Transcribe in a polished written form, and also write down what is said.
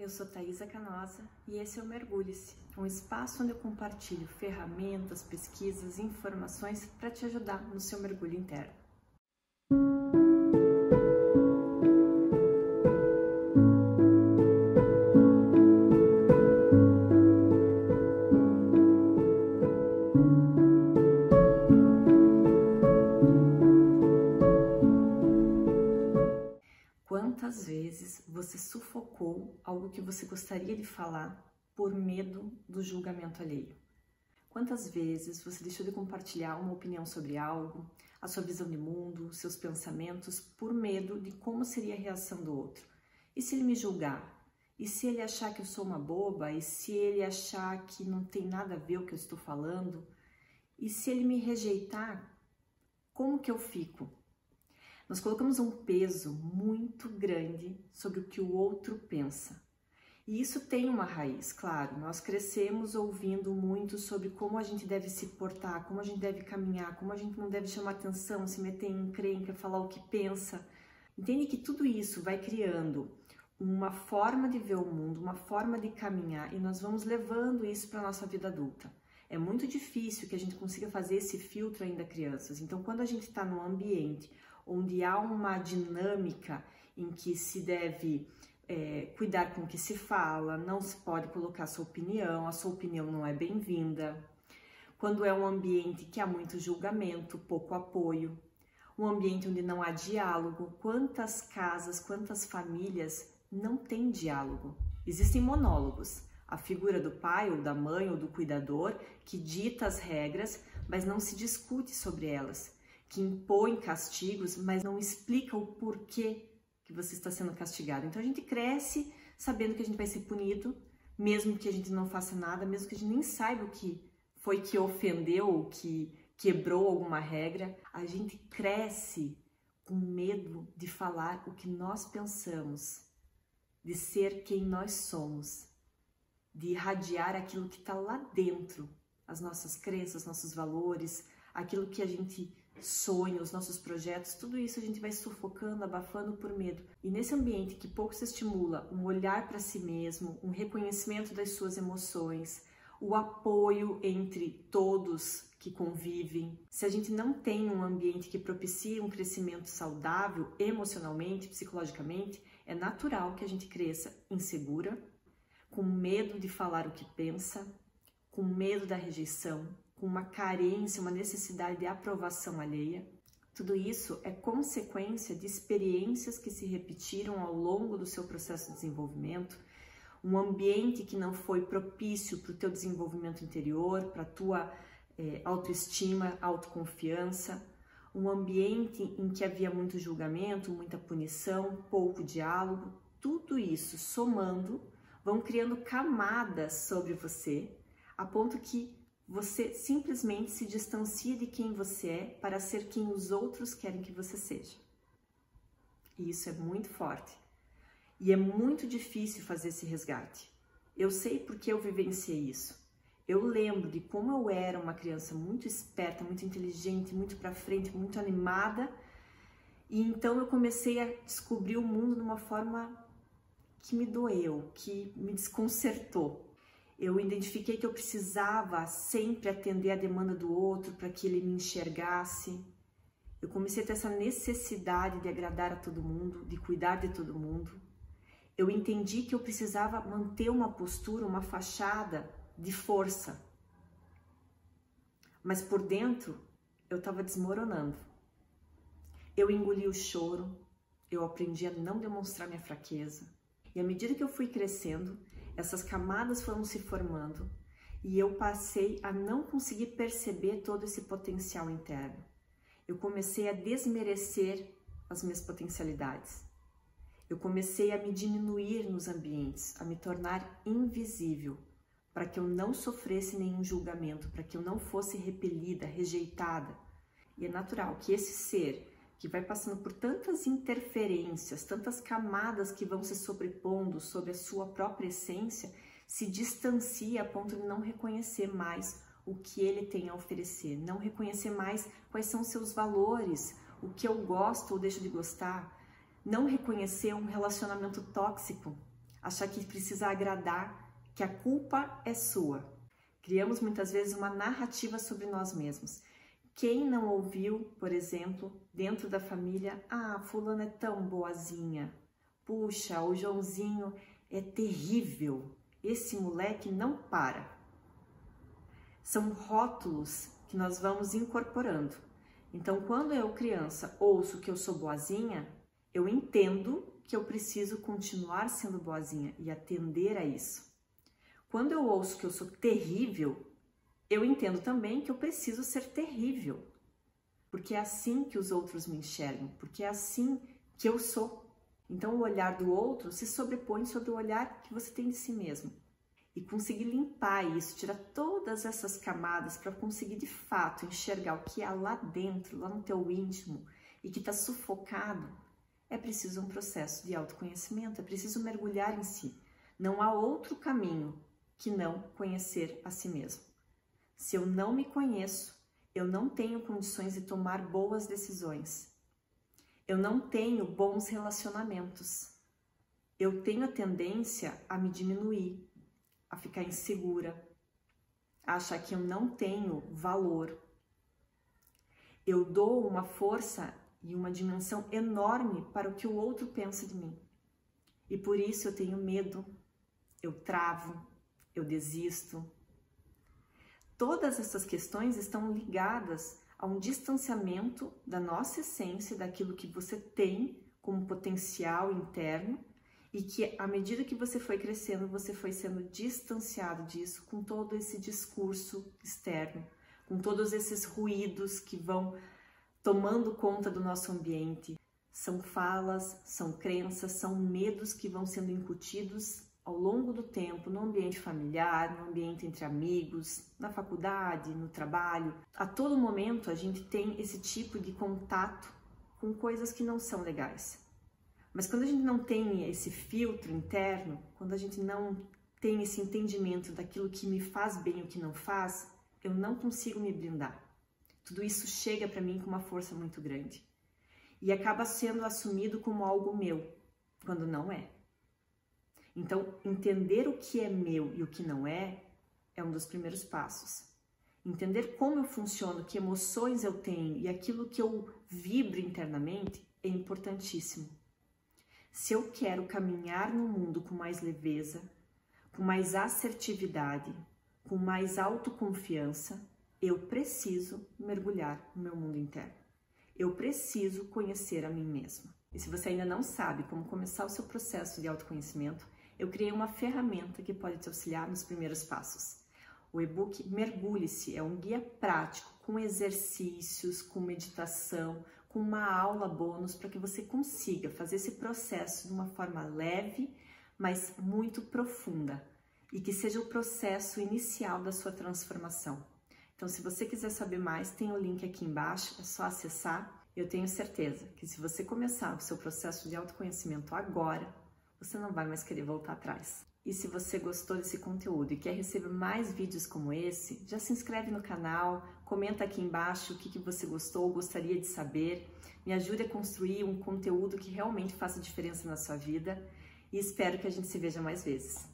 eu sou Thaisa Canosa e esse é o Mergulhe-se, um espaço onde eu compartilho ferramentas, pesquisas e informações para te ajudar no seu mergulho interno. Quantas vezes você sufocou algo que você gostaria de falar por medo do julgamento alheio? Quantas vezes você deixou de compartilhar uma opinião sobre algo, a sua visão de mundo, seus pensamentos, por medo de como seria a reação do outro? E se ele me julgar? E se ele achar que eu sou uma boba? E se ele achar que não tem nada a ver o que eu estou falando? E se ele me rejeitar, como que eu fico? Nós colocamos um peso muito grande sobre o que o outro pensa. E isso tem uma raiz, claro. Nós crescemos ouvindo muito sobre como a gente deve se portar, como a gente deve caminhar, como a gente não deve chamar atenção, se meter em encrenca, falar o que pensa. Entende que tudo isso vai criando uma forma de ver o mundo, uma forma de caminhar, e nós vamos levando isso para a nossa vida adulta. É muito difícil que a gente consiga fazer esse filtro ainda crianças. Então, quando a gente está num ambiente onde há uma dinâmica em que se deve cuidar com o que se fala, não se pode colocar a sua opinião não é bem-vinda. Quando é um ambiente que há muito julgamento, pouco apoio, um ambiente onde não há diálogo, quantas casas, quantas famílias não têm diálogo? Existem monólogos, a figura do pai ou da mãe ou do cuidador que dita as regras, mas não se discute sobre elas, que impõe castigos, mas não explica o porquê que você está sendo castigado. Então a gente cresce sabendo que a gente vai ser punido, mesmo que a gente não faça nada, mesmo que a gente nem saiba o que foi que ofendeu ou que quebrou alguma regra. A gente cresce com medo de falar o que nós pensamos, de ser quem nós somos, de irradiar aquilo que está lá dentro, as nossas crenças, nossos valores, aquilo que a gente sonha, os nossos projetos, tudo isso a gente vai sufocando, abafando por medo. E nesse ambiente que pouco se estimula um olhar para si mesmo, um reconhecimento das suas emoções, o apoio entre todos que convivem, se a gente não tem um ambiente que propicia um crescimento saudável emocionalmente, psicologicamente, é natural que a gente cresça insegura, com medo de falar o que pensa, com medo da rejeição, com uma carência, uma necessidade de aprovação alheia. Tudo isso é consequência de experiências que se repetiram ao longo do seu processo de desenvolvimento, um ambiente que não foi propício para o teu desenvolvimento interior, para a tua autoestima, autoconfiança, um ambiente em que havia muito julgamento, muita punição, pouco diálogo. Tudo isso somando vão criando camadas sobre você, a ponto que você simplesmente se distancia de quem você é para ser quem os outros querem que você seja. E isso é muito forte. E é muito difícil fazer esse resgate. Eu sei porque eu vivenciei isso. Eu lembro de como eu era uma criança muito esperta, muito inteligente, muito para frente, muito animada. E então eu comecei a descobrir o mundo de uma forma que me doeu, que me desconcertou. Eu identifiquei que eu precisava sempre atender a demanda do outro para que ele me enxergasse. Eu comecei a ter essa necessidade de agradar a todo mundo, de cuidar de todo mundo. Eu entendi que eu precisava manter uma postura, uma fachada de força. Mas por dentro eu estava desmoronando. Eu engoli o choro, eu aprendi a não demonstrar minha fraqueza. E à medida que eu fui crescendo, essas camadas foram se formando e eu passei a não conseguir perceber todo esse potencial interno. Eu comecei a desmerecer as minhas potencialidades. Eu comecei a me diminuir nos ambientes, a me tornar invisível, para que eu não sofresse nenhum julgamento, para que eu não fosse repelida, rejeitada. E é natural que esse ser que vai passando por tantas interferências, tantas camadas que vão se sobrepondo sobre a sua própria essência, se distancia a ponto de não reconhecer mais o que ele tem a oferecer, não reconhecer mais quais são seus valores, o que eu gosto ou deixo de gostar, não reconhecer um relacionamento tóxico, achar que precisa agradar, que a culpa é sua. Criamos muitas vezes uma narrativa sobre nós mesmos. Quem não ouviu, por exemplo, dentro da família, fulana é tão boazinha, puxa, o Joãozinho é terrível, esse moleque não para. São rótulos que nós vamos incorporando. Então, quando eu, criança, ouço que eu sou boazinha, eu entendo que eu preciso continuar sendo boazinha e atender a isso. Quando eu ouço que eu sou terrível, eu entendo também que eu preciso ser terrível, porque é assim que os outros me enxergam, porque é assim que eu sou. Então, o olhar do outro se sobrepõe sobre o olhar que você tem de si mesmo. E conseguir limpar isso, tirar todas essas camadas para conseguir de fato enxergar o que há lá dentro, lá no teu íntimo e que está sufocado, é preciso um processo de autoconhecimento, é preciso mergulhar em si. Não há outro caminho que não conhecer a si mesmo. Se eu não me conheço, eu não tenho condições de tomar boas decisões. Eu não tenho bons relacionamentos. Eu tenho a tendência a me diminuir, a ficar insegura, a achar que eu não tenho valor. Eu dou uma força e uma dimensão enorme para o que o outro pensa de mim. E por isso eu tenho medo, eu travo, eu desisto. Todas essas questões estão ligadas a um distanciamento da nossa essência, daquilo que você tem como potencial interno, e que à medida que você foi crescendo, você foi sendo distanciado disso com todo esse discurso externo, com todos esses ruídos que vão tomando conta do nosso ambiente. São falas, são crenças, são medos que vão sendo incutidos ao longo do tempo, no ambiente familiar, no ambiente entre amigos, na faculdade, no trabalho. A todo momento a gente tem esse tipo de contato com coisas que não são legais. Mas quando a gente não tem esse filtro interno, quando a gente não tem esse entendimento daquilo que me faz bem e o que não faz, eu não consigo me blindar. Tudo isso chega para mim com uma força muito grande. E acaba sendo assumido como algo meu, quando não é. Então, entender o que é meu e o que não é um dos primeiros passos. Entender como eu funciono, que emoções eu tenho e aquilo que eu vibro internamente é importantíssimo. Se eu quero caminhar no mundo com mais leveza, com mais assertividade, com mais autoconfiança, eu preciso mergulhar no meu mundo interno. Eu preciso conhecer a mim mesma. E se você ainda não sabe como começar o seu processo de autoconhecimento, eu criei uma ferramenta que pode te auxiliar nos primeiros passos. O e-book Mergulhe-se é um guia prático com exercícios, com meditação, com uma aula bônus para que você consiga fazer esse processo de uma forma leve, mas muito profunda e que seja o processo inicial da sua transformação. Então, se você quiser saber mais, tem o link aqui embaixo, é só acessar. Eu tenho certeza que se você começar o seu processo de autoconhecimento agora, você não vai mais querer voltar atrás. E se você gostou desse conteúdo e quer receber mais vídeos como esse, já se inscreve no canal, comenta aqui embaixo o que você gostou, gostaria de saber, me ajude a construir um conteúdo que realmente faça diferença na sua vida e espero que a gente se veja mais vezes.